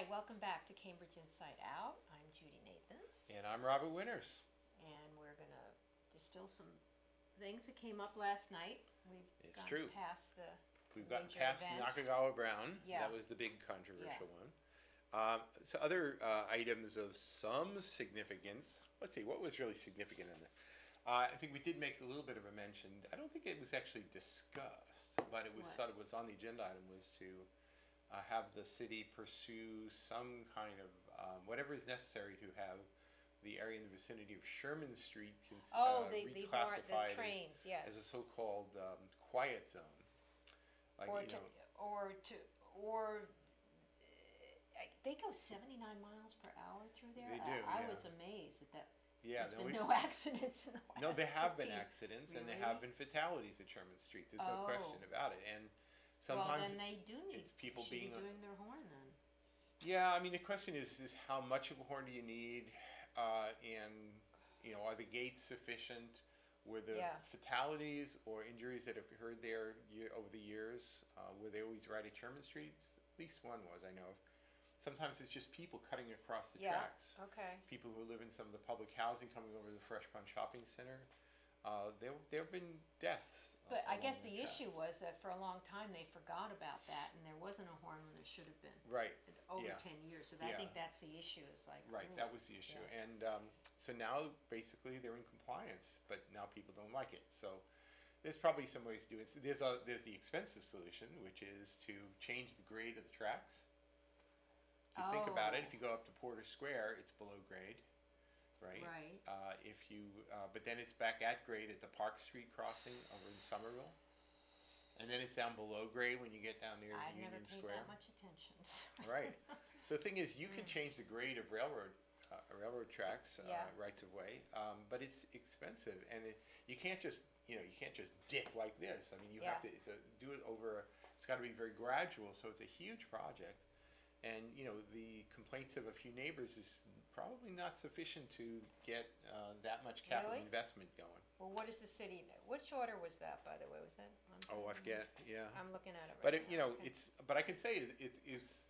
Hi, welcome back to Cambridge Inside Out. I'm Judy Nathans, And I'm Robert Winters. and we're going to distill some things that came up last night. We've It's gone true. past the We've gotten major past event. Nakagawa Brown. Yeah. That was the big controversial Yeah. one. So other items of some significance. Let's see, what was really significant in this? I think we did make a little bit of a mention. I don't think it was actually discussed, but it was What? thought it was on the agenda item was to have the city pursue some kind of whatever is necessary to have the area in the vicinity of Sherman Street reclassified the trains, yes. as a so-called quiet zone. Like, or you to, know, or they go 79 miles per hour through there. They do, I yeah. was amazed at that. yeah, There's been no accidents in the last no, there have been 15. accidents and there Really? have been fatalities at Sherman Street. There's no Oh. question about it. And Well, sometimes then they do need it's people should be being doing their horn then. yeah. I mean, the question is how much of a horn do you need, and are the gates sufficient? Were the Yeah. fatalities or injuries that have occurred there over the years, were they always right at Sherman Street? At least one was, I know of. Sometimes it's just people cutting across the Yeah. tracks. Okay. People who live in some of the public housing coming over to the Fresh Pond Shopping Center. There have been deaths. But I along guess the the tracks. issue was that for a long time they forgot about that, and there wasn't a horn when there should have been. Right. Over Yeah. 10 years. So I Yeah. think that's the issue. Is like Right, ooh, that was the issue. yeah. And so now basically they're in compliance, but now people don't like it. So there's probably some ways to do it. So there's the expensive solution, which is to change the grade of the tracks. If you think about it, if you go up to Porter Square, it's below grade, right? Right. But then it's back at grade at the Park Street crossing over in Somerville. And then it's down below grade when you get down near I Union never paid Square. that much attention. Right. So the thing is, you can change the grade of railroad tracks, Yeah. rights of way, but it's expensive, and you can't just dip like this. I mean, you have Yeah. to do it over. It's got to be very gradual. So it's a huge project, and the complaints of a few neighbors is probably not sufficient to get that much capital Really? investment going. Well, what is the city? Which order was that, by the way? Was that? Oh, I forget. Yeah. I'm looking at it right But now. it, but I can say it's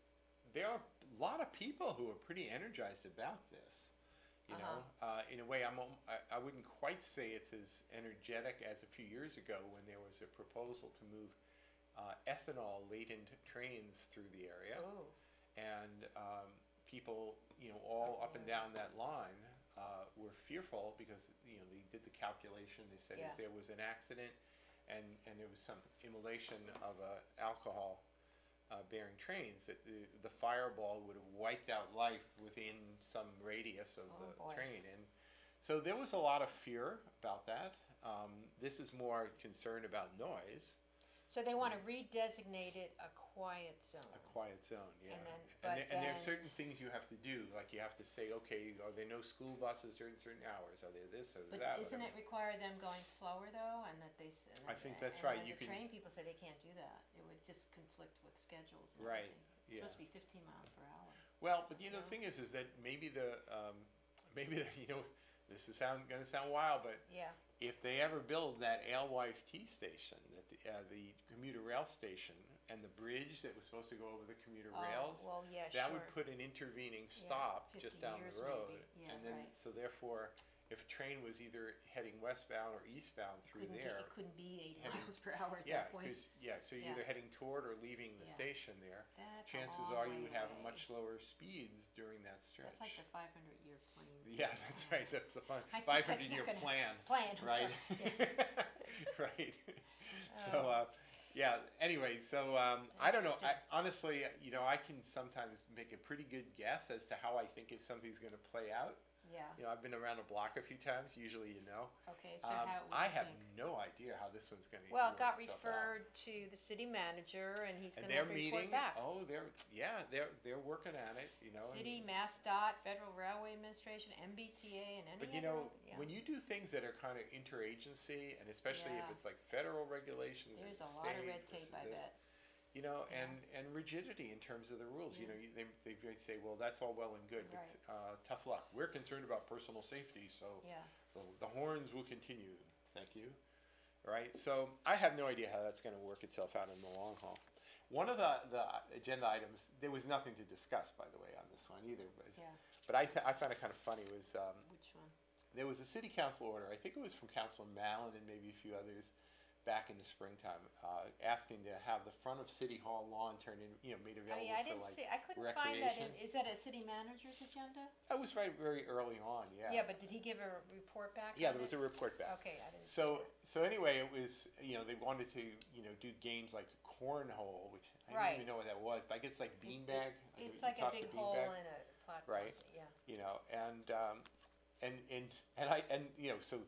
there are a lot of people who are pretty energized about this. In a way, I wouldn't quite say it's as energetic as a few years ago when there was a proposal to move ethanol laden trains through the area, Oh. and people all up and down that line were fearful because they did the calculation. They said Yeah. if there was an accident and there was some immolation of alcohol bearing trains, that the fireball would have wiped out life within some radius of Oh, the boy. train. And so there was a lot of fear about that. This is more concern about noise. So they want to redesignate it a quiet zone. A quiet zone, yeah. And then- and but there are then- certain things you have to do, like you have to say, okay, are there no school buses during certain hours? Are there this or But that? isn't whatever. it require them going slower though, and that they? I think that's and right. when You the can- train people say they can't do that. It would just conflict with schedules. And Right, everything. It's yeah. supposed to be 15 miles per hour. Well, but the No? thing is that maybe this is going to sound wild, but Yeah. if they ever build that Alewife T station, the commuter rail station, and the bridge that was supposed to go over the commuter rails, Oh, well, yeah, that sure. would put an intervening stop 50 just down years the road. maybe. Yeah, And then, right. so therefore, if a train was either heading westbound or eastbound through there, It couldn't be 80 heading- miles per hour at yeah, that point. so you're Yeah. either heading toward or leaving the Yeah. station there. That's a Chances long are way you would have away. much lower speeds during that stretch. That's like the 500-year plan. Yeah, that's right. That's the I think 500-year that's not plan. Plan, I'm right? sorry. Yeah. Right. So, yeah. Anyway, so I don't know. Interesting. Honestly, I can sometimes make a pretty good guess as to how I think something's going to play out. Yeah. I've been around the block a few times. Usually, Okay, so how would I you have think? no idea how this one's going to. Well, it got work itself out. referred to the city manager, and he's going And to they're report meeting. back. Oh, they're working at it. City, and- MassDOT, Federal Railway Administration, MBTA, and any But other. Yeah. when you do things that are kind of interagency, and especially if Yeah. it's like federal regulations There's or a state lot of red versus tape, I this, bet. and rigidity in terms of the rules. Yeah. They might say, well, that's all well and good, Right. but tough luck. We're concerned about personal safety, so Yeah. the horns will continue. Thank you. Right. So I have no idea how that's going to work itself out in the long haul. One of the agenda items, there was nothing to discuss, by the way, on this one either. Yeah. But I found it kind of funny was Which one? there was a city council order. I think it was from Councilor Mallon and maybe a few others back in the springtime, asking to have the front of City Hall lawn turned in, made Oh, available yeah, I for didn't like see, I couldn't find that recreation. is that a city manager's agenda? That was very, very early on, yeah. Yeah, but did he give a report back Yeah, on there was it? a report back. Okay, I didn't see So, that. so anyway, it was, they wanted to, do games like cornhole, which I Right. didn't even know what that was, but I guess like beanbag. It's you like a toss big the hole beanbag, in a platform, Right. yeah. So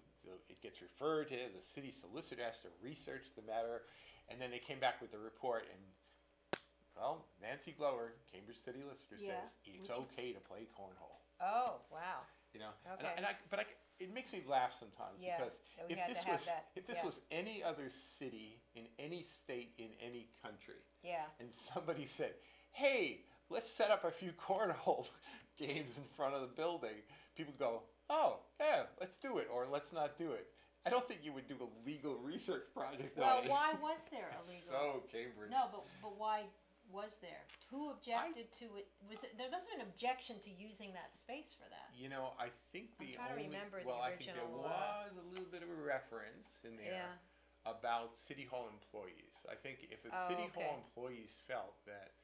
it gets referred to, the city solicitor has to research the matter, and then they came back with the report, and, well, Nancy Glover, Cambridge City Solicitor, Yeah, says it's which is- okay to play cornhole, Oh, wow, okay. but it makes me laugh sometimes, Yeah, because that we if had to this have was, that, if this yeah. was any other city, in any state, in any country, Yeah, and somebody said, hey, let's set up a few cornhole games in front of the building, people go, oh, yeah, let's do it, or let's not do it. I don't think you would do a legal research project well, on it. why was there It's illegal? so Cambridge. No, but why was there? Who objected to it? There wasn't an objection to using that space for that. I think I'm the trying to only, remember the well, I think there original, was a little bit of a reference in there Yeah, about City Hall employees. I think if the Oh, City okay. Hall employees felt that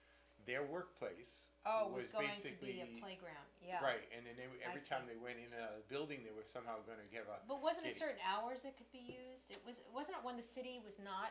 their workplace was going to be a basically playground, yeah. right, and then every see. time they went in and out of the building, they were somehow going to give a. But wasn't it Getting- certain hours that could be used? Wasn't it when the city was not,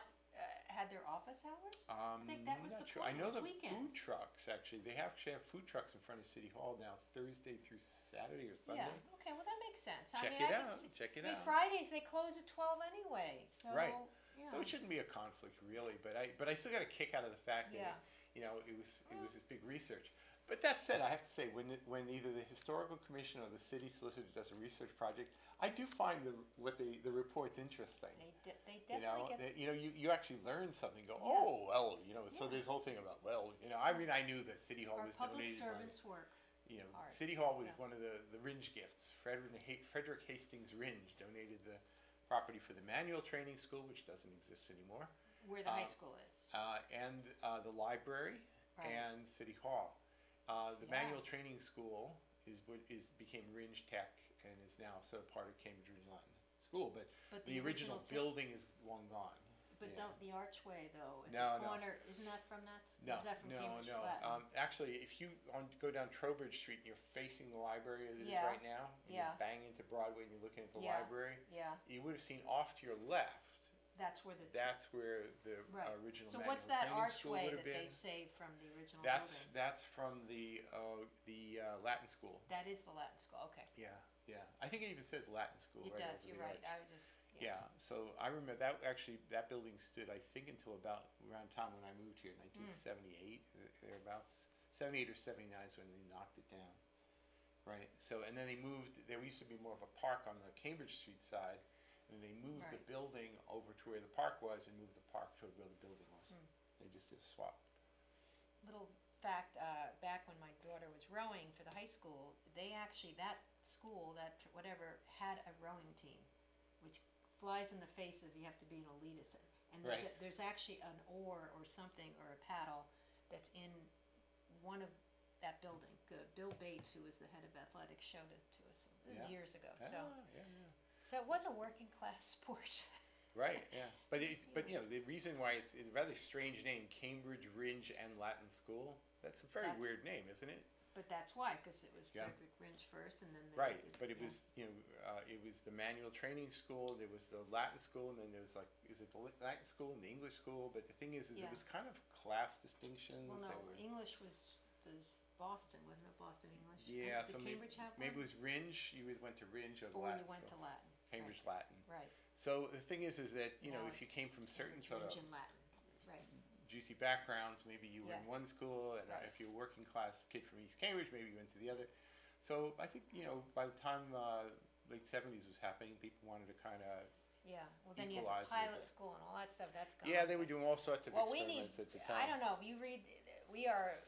had their office hours? think that was not the sure. I point, know it the was food weekends. trucks actually. They actually have food trucks in front of City Hall now, Thursday through Saturday or Sunday. Yeah, okay, well, that makes sense. Check I mean, it I can out. see- Check it I mean, out. Fridays, they close at 12 anyway, so, Right. you So know. it shouldn't be a conflict really, but I still got a kick out of the fact that Yeah. it was this big research. But that said, I have to say when either the historical commission or the city solicitor does a research project, I do find the reports interesting. They You know, definitely get, you actually learn something. Go, Yeah. oh well, So Yeah. this whole thing about I mean, I knew that City Hall our was public donated money. servants work. hard. City Hall was Yeah. one of the Ringe gifts. Frederick Hastings Ringe donated the property for the manual training school, which doesn't exist anymore, Where the high school is. and the library Right. and City Hall. The Yeah. manual training school became Ringe Tech and is now sort of part of Cambridge Ringe Latin School, but But the original thing- building is long gone. But yeah. don't, the archway though, at No, the no. corner, isn't that from that, No, is that from no, Cambridge no. Latin? Actually, if you go down Trowbridge Street and you're facing the library as it is Yeah, right now, and yeah. you bang into Broadway and you're looking at the Yeah. library, Yeah, you would have seen off to your left. that's where the, That's where the right. original So manual what's that training school archway would have that been. they saved from the original That's building? that's from the Latin school. That is the Latin school, okay. Yeah, yeah. I think it even says Latin school. It right does, over you're the right, arch. I was just, Yeah, so I remember that building stood, I think, until about around time when I moved here, 1978, thereabouts. 78 or 79 is when they knocked it down, right? So, and then they moved, there used to be more of a park on the Cambridge Street side, and they moved the Right. building over to where the park was and moved the park to where the building was. They just did a swap. Little fact, back when my daughter was rowing for the high school, they actually, that school, whatever, had a rowing team, which flies in the face of you have to be an elitist. And Right. there's actually an oar or something, or a paddle, that's in one of that building. Bill Bates, who was the head of athletics, showed it to us Yeah. years ago, Ah, so. yeah. So it was a working class sport. Right, yeah. But the reason why it's a rather strange name, Cambridge Ringe and Latin School, that's a very That's- weird name, isn't it? But that's why, because it was Yeah. Frederick Ringe first, and then Right, but it yeah. was, it was the manual training school, there was the Latin school, and then there was is it the Latin school and the English school? But the thing is Yeah. it was kind of class distinctions. Well, that no, were, English was Boston, wasn't it? Boston English. yeah, Did so Cambridge have maybe it one? was Ringe, you went to Ringe or the Or Latin you went to school. Latin. Cambridge Latin. Right. So the thing is that, Now if you came it's from certain Cambridge sort of Ringe and Latin. Right. juicy backgrounds, maybe you were in Yeah. one school, and Right. if you're a working class kid from East Cambridge, maybe you went to the other. So I think, by the time late 70s was happening, people wanted to kind of, Yeah. Well, then you had Equalize the a little pilot bit. school and all that stuff. That's gone. yeah, they were doing all sorts of Well, we need. experiments at the time. I don't know. You read.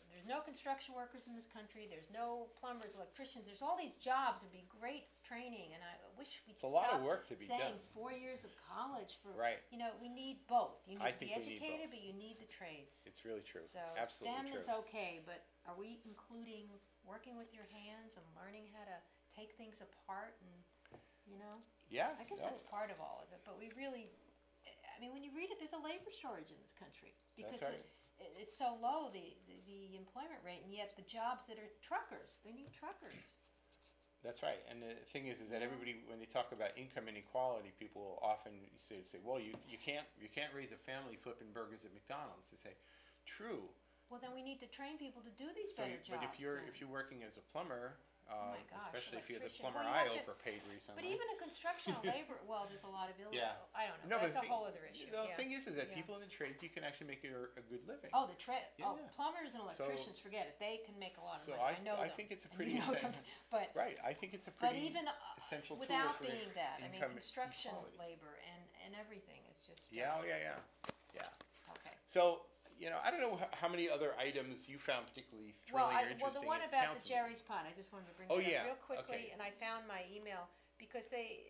There's there's no construction workers in this country. There's no plumbers, electricians. There's all these jobs. It'd be great training, and I wish we'd It's a lot stop of work to be saying done. 4 years of college for. Right. You know, we need both. You I need to think be we need educated, both. but you need the trades. It's really true. So Absolutely STEM true. is okay, but are we including working with your hands and learning how to take things apart and, you know? Yeah. I guess no, that's part of all of it, but we really, I mean, when you read it, there's a labor shortage in this country because That's right. it's so low, the employment rate, and yet the jobs that are truckers, they need truckers. That's right. And the thing is that everybody, when they talk about income inequality, people will often say, well, you can't raise a family flipping burgers at McDonald's. They say, true. Well, then we need to train people to do these So, better jobs. but if you're then. working as a plumber, Oh my gosh, especially if you're the electrician. plumber Well, you I have to- overpaid recently. But even a construction labor, well, there's a lot of illegal. Yeah. I don't know. No, but That's a the whole other issue. The yeah. thing is that Yeah. people in the trades, you can actually make a good living. Oh, Yeah. plumbers and So- electricians, forget it. They can make a lot of So money. I know I them. think it's a And pretty you know them. But right. I think it's a but pretty even essential tool without for being that, I mean, income construction equality. labor and everything is just. Yeah. Oh, yeah. Okay. So, I don't know how many other items you found particularly Well, thrilling or interesting. the one at about the council Jerry's Pond, I just wanted to bring Oh, that yeah. up real quickly, Okay. and I found my email because they,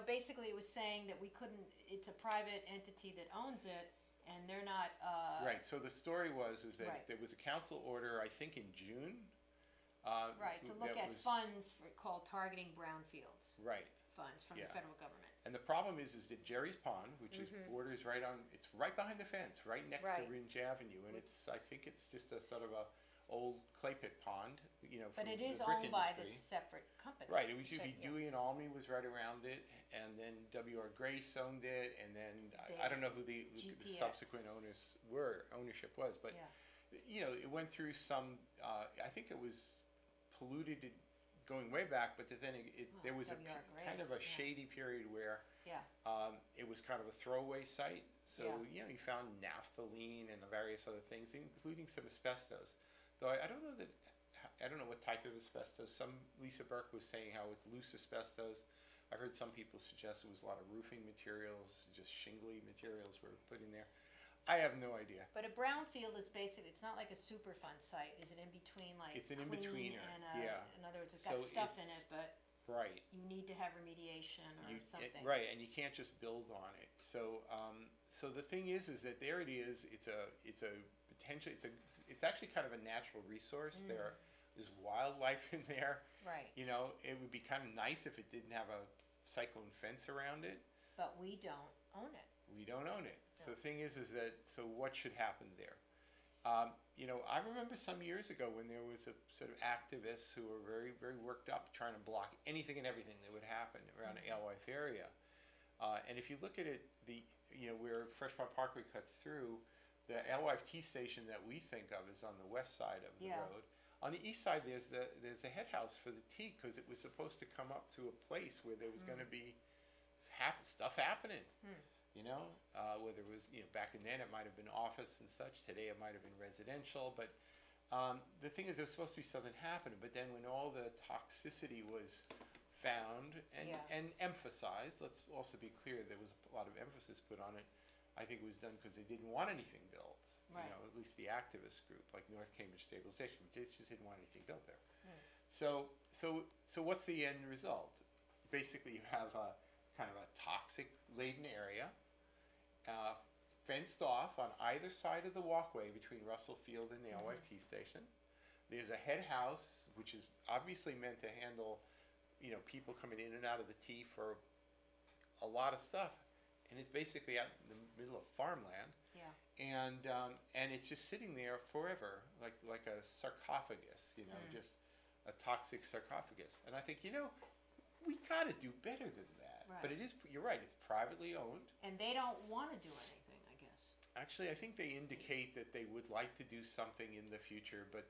basically it was saying that we couldn't. It's a private entity that owns it, and they're not. meeting. Right. So the story is that Right. there was a council order, I think in June. Right, to look that at was- funds called targeting brownfields Right. funds from Yeah. the federal government. And the problem is that Jerry's Pond, which is borders it's right behind the fence, right next Mm-hmm. Right. to Ringe Avenue, and I think it's just a sort of a old clay pit pond, But from it is the brick owned by industry. this separate company. Right, it was usually Yeah. Dewey and Almy was right around it, and then W.R. Grace owned it, and then I don't know who the GPX. subsequent ownership was, but Yeah. it went through some. I think it was polluted going way back, but then there was W.R. kind of a Grace, yeah. shady period where Yeah. it was kind of a throwaway site. So Yeah. you found naphthalene and various other things, including some asbestos. Though I don't know what type of asbestos. Lisa Burke was saying how it's loose asbestos. I've heard some people suggest it was a lot of roofing materials, just shingly materials were put in there. I have no idea. But a brownfield is basically, it's not like a Superfund site. Is it in between like It's an clean in-betweener, and yeah. in other words, it's So got stuff in it's- it, but Right. you need to have remediation or something. Right, and you can't just build on it. So, so the thing is that there it is. It's a potential. It's actually kind of a natural resource. There's wildlife in there. Right. It would be kind of nice if it didn't have a cyclone fence around it. But we don't own it. We don't own it. So No. the thing is that what should happen there? I remember some years ago when there was a sort of activists who were very, very worked up trying to block anything and everything that would happen around the Alewife area. And if you look at it, where Fresh Pond Parkway cuts through, the Alewife Tea Station that we think of is on the west side of the Yeah. road. On the east side, there's the head house for the tea because it was supposed to come up to a place where there was going to be stuff happening. Whether it was back then it might have been office and such. Today it might have been residential. But the thing is, there was supposed to be something happening. But then when all the toxicity was found and emphasized, let's also be clear, there was a lot of emphasis put on it. I think it was done because they didn't want anything built. Right. At least the activist group, like North Cambridge Stabilization, they just didn't want anything built there. So what's the end result? Basically, you have a kind of a toxic laden area, fenced off on either side of the walkway between Russell Field and the Alewife Tea Station. There's a head house, which is obviously meant to handle, people coming in and out of the tea for a lot of stuff, and it's basically out in the middle of farmland. Yeah. And it's just sitting there forever, like a sarcophagus, just a toxic sarcophagus. And I think, we got to do better than that. Right. But you're right, it's privately owned. And they don't want to do anything, I guess. Actually, I think they indicate that they would like to do something in the future, but,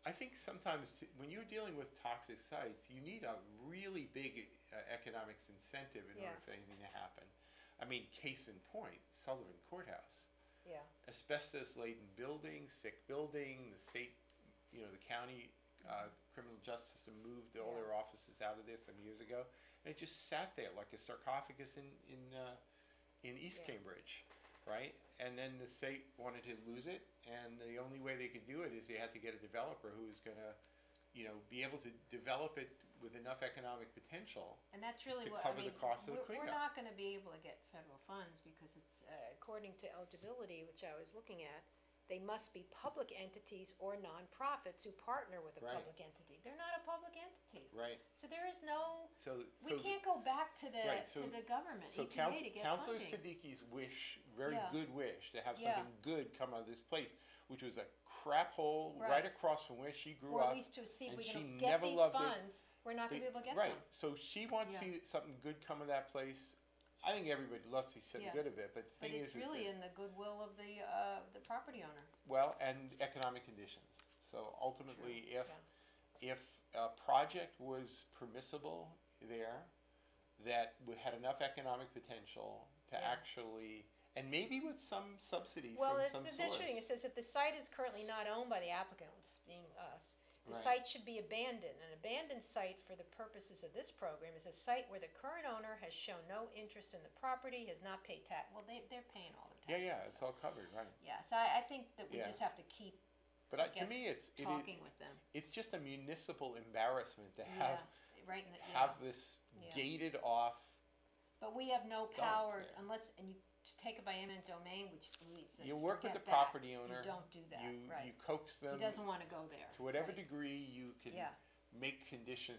I think sometimes when you're dealing with toxic sites, you need a really big economics incentive in order for anything to happen. I mean, case in point, Sullivan Courthouse. Yeah. Asbestos-laden building, sick building, the state, the county criminal justice system moved all their offices out of there some years ago, and it just sat there like a sarcophagus in East Cambridge. right? And then the state wanted to lose it, and the only way they could do it is they had to get a developer who was going to, be able to develop it with enough economic potential And that's really to what, cover the cost of the we're cleanup. not gonna be able to get federal funds because it's, according to eligibility, which I was looking at, they must be public entities or nonprofits who partner with a Right. public entity. They're not a public entity. Right. So there is no, So, we can't go back to Right, so- the government, So EPA to get Councilor funding. Siddiqui's very Yeah. good wish to have Yeah. something good come out of this place, which was a crap hole right Right. across from where she grew Or at up. least to see if and we she can get never these loved it. funds, we're not gonna be able to get Right, them. so she wants to see something good come of that place. I think everybody loves to see something Yeah. good of it, but the But thing it's is really that, in the goodwill of the property owner. well, and economic conditions. So ultimately, True, if a project was permissible there that had enough economic potential to Yeah. actually, and maybe with some subsidy Well, from it's some interesting, it source. says if the site is currently not owned by the applicants, being us, the Right. site should be abandoned. An abandoned site for the purposes of this program is a site where the current owner has shown no interest in the property, has not paid tax, well, they're paying all their Yeah, taxes. it's all covered, right? Yeah, so I think that we Yeah. just have to keep, But I to me, guess, talking with them. it's just a municipal embarrassment to Yeah, have right in the, yeah. have this Yeah. gated off. But we have no Dump power there. unless, and you take it by eminent domain, which we said, You work with the forget that. property owner. You don't do that, You right. coax He them doesn't wanna go there. to whatever right. degree you can Yeah. make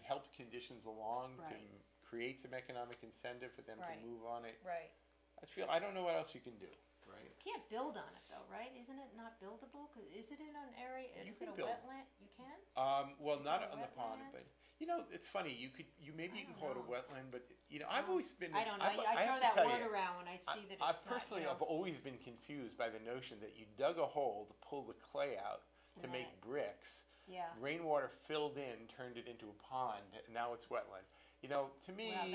help conditions along Right. to create some economic incentive for them Right. to move on it. Right. I don't know what else you can do, right? Can't build on it though, right? Isn't it not buildable? 'Cause is it in an area, You is can it a build. wetland? You can? Well, Is not it a on the pond, wetland? but it's funny. Maybe you can don't call it a know. wetland, but I've always been. I don't know. I I have throw to that tell word you, around when I see that it's I not, personally have always been confused by the notion that you dug a hole to pull the clay out to And make then- bricks. Yeah. Rainwater filled in, turned it into a pond, and now it's wetland. To me, Well,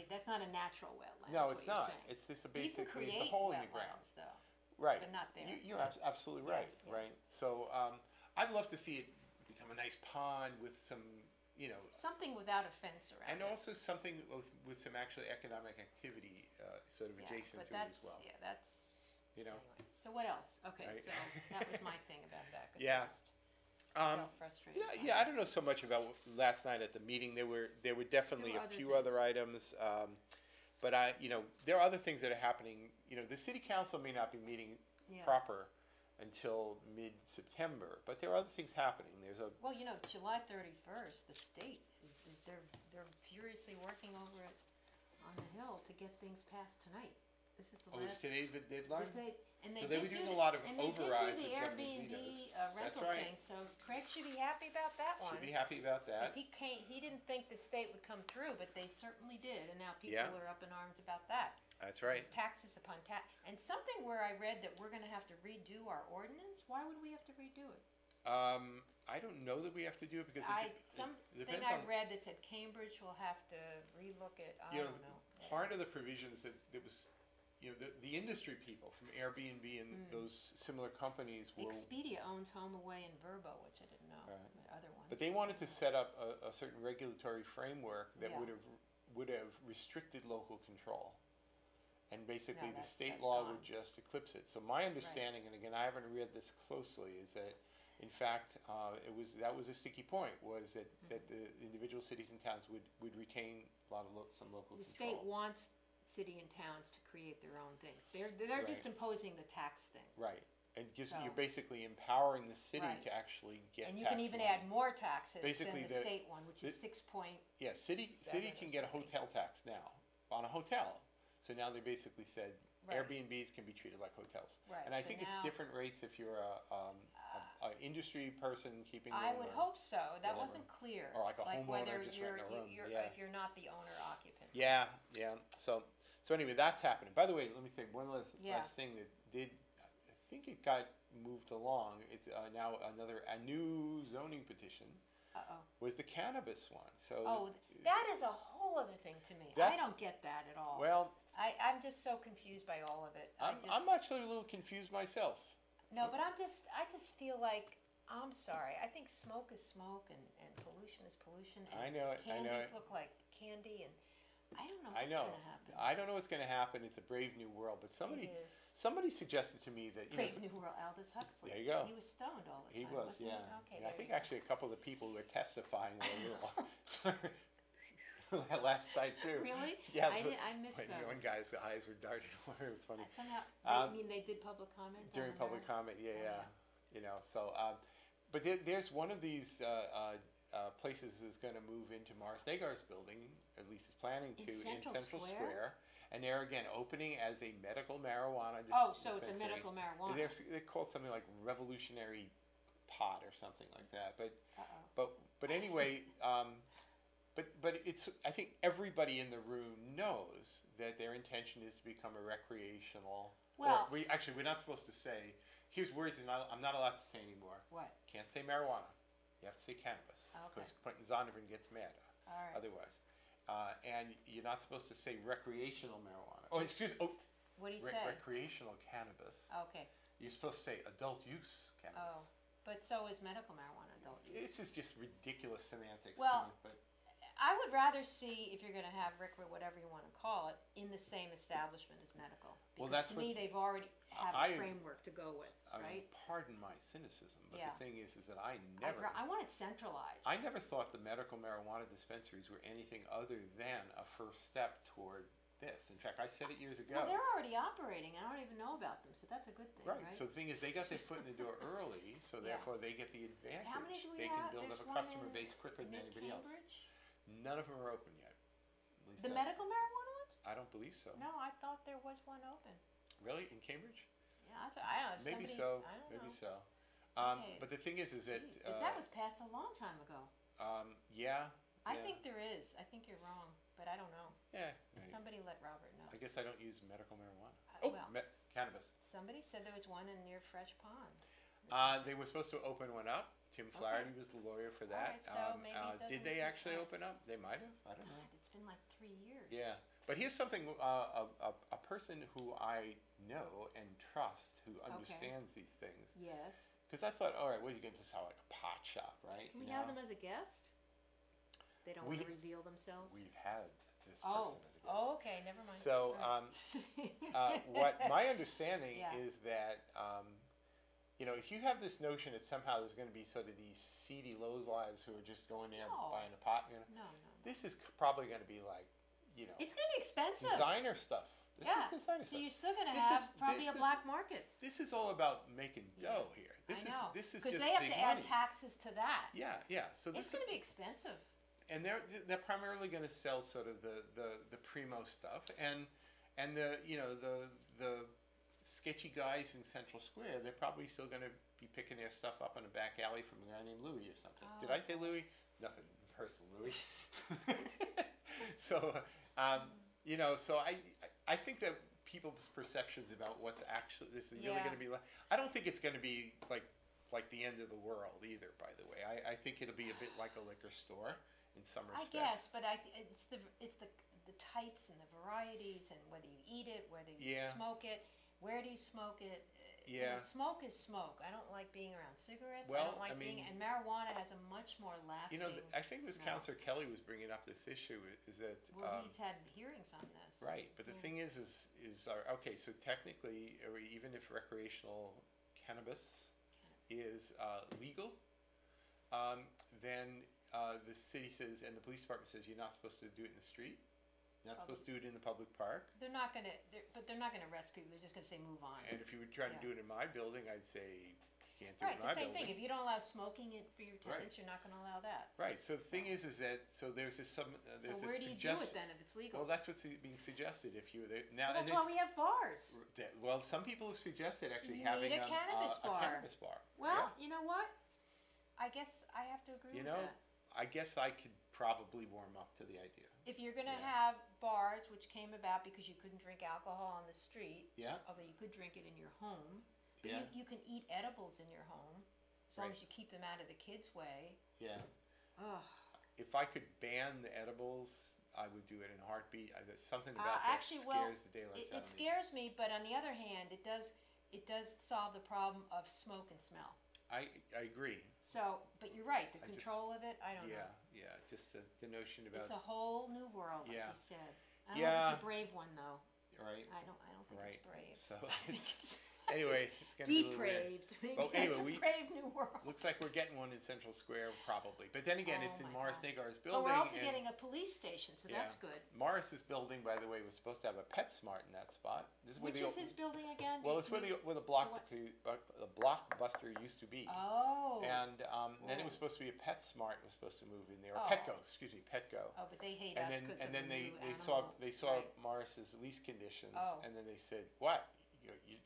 that's not a natural wetland. no, is it's what you're not. saying. It's just You can basically it's a create hole in the ground, wetlands, though, right? but not there. You're absolutely Yeah, right, yeah. right? So I'd love to see it become a nice pond with some, Something without a fence around and it. also something with some actually economic activity sort of Yeah, adjacent but to it as well. Yeah, that's, You know, anyway. So what else? Okay, Right. so that was my thing about that, 'cause Yeah. I just um, felt frustrated. by yeah, I it. don't know so much about last night at the meeting. There were definitely There were a other few things. other items, but there are other things that are happening. The city council may not be meeting Yeah. proper until mid-September, but there are other things happening. There's a Well, July 31st, the state they're furiously working over it on the Hill to get things passed tonight. This is the is last. today the deadline? And they So they were did doing do a lot of and they did overrides do of the governor's Airbnb vetoes. rental right. thing, so Craig should be happy about that one. Should be happy about that. 'Cause he didn't think the state would come through, but they certainly did, and now people Yeah. are up in arms about that. That's right. It's taxes upon tax, and something where I read that we're gonna have to redo our ordinance. Why would we have to redo it? I don't know that we have to do it because Something depends I on read that said Cambridge will have to relook at. I don't know. part of the provisions that was the industry people from Airbnb and those similar companies will. Expedia owns HomeAway and Verbo, which I didn't know. Right. The other one. But they wanted to set up a certain regulatory framework that Yeah. would have restricted local control, and basically the that's state law gone. would just eclipse it. So my understanding, and again I haven't read this closely, is that in fact that was a sticky point, was that the individual cities and towns would retain a lot of some local The control. state wants city and towns to create their own things. They're Right. just imposing the tax thing. Right, and just So- you're basically empowering the city Right. to actually get. And you can tax even money. add more taxes Basically, than the state one, which is the- 6 point. Yeah, city 7 can or get a something. hotel tax now on a hotel. So now they basically said Right. Airbnbs can be treated like hotels. Right, And I so think now- it's different rates if you're a industry person keeping I them would or- hope so. That whatever. wasn't clear. Or like a homeowner whether just you're, renting a room, you're yeah. if you're not the owner occupant. Yeah, yeah. So anyway, that's happening. By the way, let me say one Yeah. last thing that did. I think it got moved along. It's now a new zoning petition Uh-oh. was the cannabis one. So Oh, that is a whole other thing to me. I That's- don't get that at all. well, I'm just so confused by all of it. I'm actually a little confused myself. No, but I just feel like, I'm sorry, I think smoke is smoke and pollution is pollution. And I know it, I know Candies it. look like candy, and I don't know I what's know. going to happen. I don't know what's going to happen. It's a brave new world. But It is. somebody suggested to me that Brave New World, Aldous Huxley. There you go. He was stoned all the time. he was, wasn't yeah. He? Okay, And I there think you go. actually a couple of the people who were testifying were a little last night too. Really? Yeah. I missed when those. one guy's eyes were darting. It was funny. Somehow, they did public comment During on public her? comment, yeah, Oh, yeah. yeah. You know, so, but there's one of these places is going to move into Morris Nagar's building, at least is planning to, In in Central Central Square? And they're again opening as a medical marijuana Oh, so it's a dispensary. medical marijuana. They're called something like revolutionary pot or something like that. Uh-oh. But anyway, but it's, I think everybody in the room knows that their intention is to become a recreational. Well- we're not supposed to say. Here's words I'm not allowed to say anymore. What? Can't say marijuana. You have to say cannabis Okay. because Quentin Zondervan gets mad All right. otherwise. And you're not supposed to say recreational marijuana. Oh, excuse me. Oh, What do you say? recreational cannabis. Okay. You're supposed to say adult use cannabis. Oh, but so is medical marijuana adult use. This is just ridiculous semantics Well, to me. But I would rather see, if you're going to have RCRA, whatever you want to call it, in the same establishment as medical. Well, Because that's to me, they've already have I- a framework to go with, right? Pardon my cynicism, but Yeah. the thing is that I never. I want it centralized. I never thought the medical marijuana dispensaries were anything other than a first step toward this. In fact, I said it years ago. Well, they're already operating. I don't even know about them, so that's a good thing, right? Right. So the thing is, they got their foot in the door early, so Yeah. therefore they get the advantage. How many do we they have? can build There's up a one customer in base quicker than anybody else. Cambridge? None of them are open yet. At least The medical marijuana ones? I don't believe so. No, I thought there was one open. Really, in Cambridge? Yeah, I thought, I don't know. If Maybe somebody, so. I don't Maybe know. so. Okay. But the thing is that Jeez, 'cause that was passed a long time ago. yeah. I yeah, think there is. I think you're wrong, but I don't know. Yeah. Somebody let Robert know. I guess I don't use medical marijuana. Well, Cannabis. somebody said there was one in near Fresh Pond. They were supposed to open one up. Tim Flaherty was the lawyer for that. Alright, so maybe it doesn't did they exist actually now. open up? They might have. I don't know. God, it's been like 3 years. Yeah, but here's something. A person who I know and trust, who understands these things. Yes. Because I thought, all right, well, you can just sound like a pot shop, right? Can we You have know? them as a guest? They don't We- want to reveal themselves? We've had this Oh, person as a guest. oh, okay, never mind. So, All right. what my understanding Yeah. is that, if you have this notion that somehow there's going to be sort of these seedy lives who are just going there No. buying a pot, No. this is probably going to be like, It's going to be expensive. designer stuff. This Yeah. is designer So stuff. you're still going to This have is- probably this a is- black market. This is all about making dough here. This I know. is just Because they have big to money. add taxes to that. Yeah, yeah. So It's this going to be expensive. and they're primarily going to sell sort of the primo stuff and the sketchy guys in Central Square. They're probably still going to be picking their stuff up in a back alley from a guy named Louis or something. Did I say Louis? Nothing personal, Louis. So so I think that people's perceptions about what's actually this is really Yeah. going to be like. I don't think it's going to be like the end of the world either. By the way, I think it'll be a bit like a liquor store in some I respects. guess, but it's the types and the varieties and whether you eat it, whether you Yeah. smoke it, where do you smoke it? Yeah. Smoke is smoke. I don't like being around cigarettes. I Well, don't like I mean- and marijuana has a much more lasting. I think it was smell. Councillor Kelly was bringing up this issue is that Well, he's had hearings on this. right, but the Yeah. thing is okay. So technically, or even if recreational cannabis is legal, then the city says and the police department says you're not supposed to do it in the street. You're not supposed to do it in the public park. They're not gonna arrest people. They're just gonna say move on. And if you were trying to Yeah. do it in my building, I'd say you can't do Right, it in the my same building. thing. If you don't allow smoking it for your Right. tenants, you're not gonna allow that. Right. So the thing is that there's this there's So a where do you do it then if it's legal? Well, that's what's being suggested. If you now Well, that's and why we have bars. well, some people have suggested actually You having need a cannabis bar. a cannabis bar. Well, you know what? I guess I have to agree You with know, that. I guess I could probably warm up to the idea. If you're gonna Yeah. have bars, which came about because you couldn't drink alcohol on the street, Yeah. although you could drink it in your home, but Yeah. you can eat edibles in your home as long Right. as you keep them out of the kids' way. Yeah. Ugh. If I could ban the edibles, I would do it in a heartbeat. There's something about that Actually, scares well, the daylights It out of me. scares me, but on the other hand, it does solve the problem of smoke and smell. I agree. So, but you're right, the I just- control of it, I don't Yeah, know. yeah. Just the notion about It's a whole new world, like Yeah. you said. I don't know if Yeah. it's a brave one, though. right. I don't think Right. it's brave. So I think it's anyway, it's gonna be a little weird. depraved. Maybe Well, anyway, it's a we- brave new world. Looks like we're getting one in Central Square, probably. But then again, Oh it's in my Morris God. Nagar's But building. we're also and getting a police station, so Yeah. that's good. Morris's building, by the way, was supposed to have a PetSmart in that spot. This is where Which the is his building again? well, it's where the Blockbuster used to be. Oh. And then it Whoa. was supposed to be a PetSmart was supposed to move in there, or Oh. Petco, excuse me, Petco. Oh, but they hate And us then because and of then the they, new they animal. saw Right. Morris's lease conditions, Oh. and then they said, "What?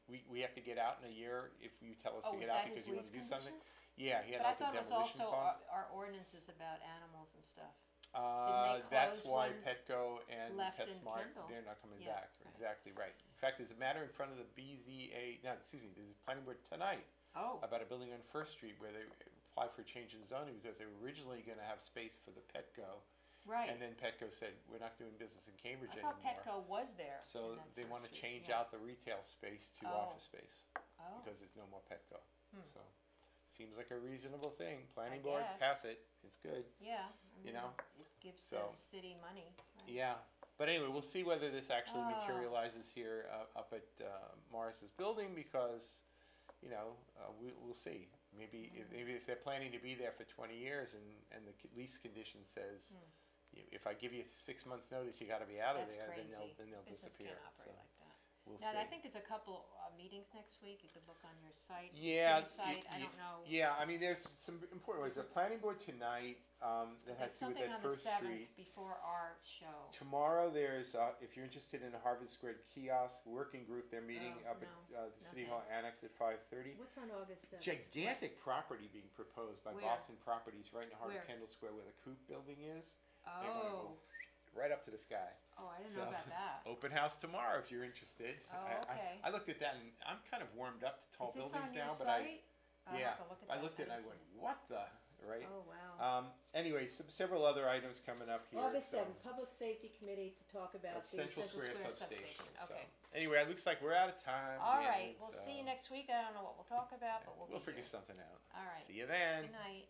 We have to get out in a year if you tell us Oh, to was get out that because his you want lease to do something." conditions? Yeah, he had But I like thought a it was demolition also clause. our ordinances about animals and stuff. they That's close why one Petco and left in PetSmart, Kendall? they're not coming Yeah, back. right. Exactly right. In fact, there's a matter in front of the BZA. No, excuse me. There's a planning board tonight Oh. about a building on First Street where they applied for a change in zoning because they were originally going to have space for the Petco, Right. and then Petco said we're not doing business in Cambridge I thought anymore. Petco was there. So in that they First want to Street, change yeah. out the retail space to Oh. office space Oh. because there's no more Petco. Hmm. So seems like a reasonable thing. Planning I board, guess. pass it. It's good. Yeah. You know? It gives So- the city money. Right. Yeah, but anyway, we'll see whether this actually Oh. materializes here up at Morris's building because, we'll see. Maybe if they're planning to be there for 20 years and the lease condition says, if I give you 6 months notice, you got to be out of That's there, crazy. then they'll Business disappear. can't operate So like that. we'll Now, see. I think there's a couple meetings next week. You could look on your site. Yeah, city site. I don't know. Yeah, I mean, there's some important ones. The planning board tonight that There's has to do with something that on the First 7th Street. before our show. Tomorrow, there's if you're interested in the Harvard Square kiosk working group, they're meeting Oh, up no. at the No City Hall thanks. Annex at 5:30. What's on August 7th? Gigantic property being proposed by Where? Boston Properties right in the heart Where? of Kendall Square, where the Coop building is. They wanna Oh. go right up to the sky. Oh, I didn't So, know about that. Open house tomorrow if you're interested. Oh, okay. I looked at that and I'm kind of warmed up to tall Is this buildings on your now, but site? I'll yeah, have to look at I that. looked at it and I didn't went, see it. what the, right? Oh, wow. Anyway, several other items coming up here. August so. 7th, Public Safety Committee to talk about At the Central Square substation. substation. So Okay. anyway, it looks like we're out of time. All again, right. We'll so see you next week. I don't know what we'll talk about, but we'll be figure here. something out. All right. See you then. Good night.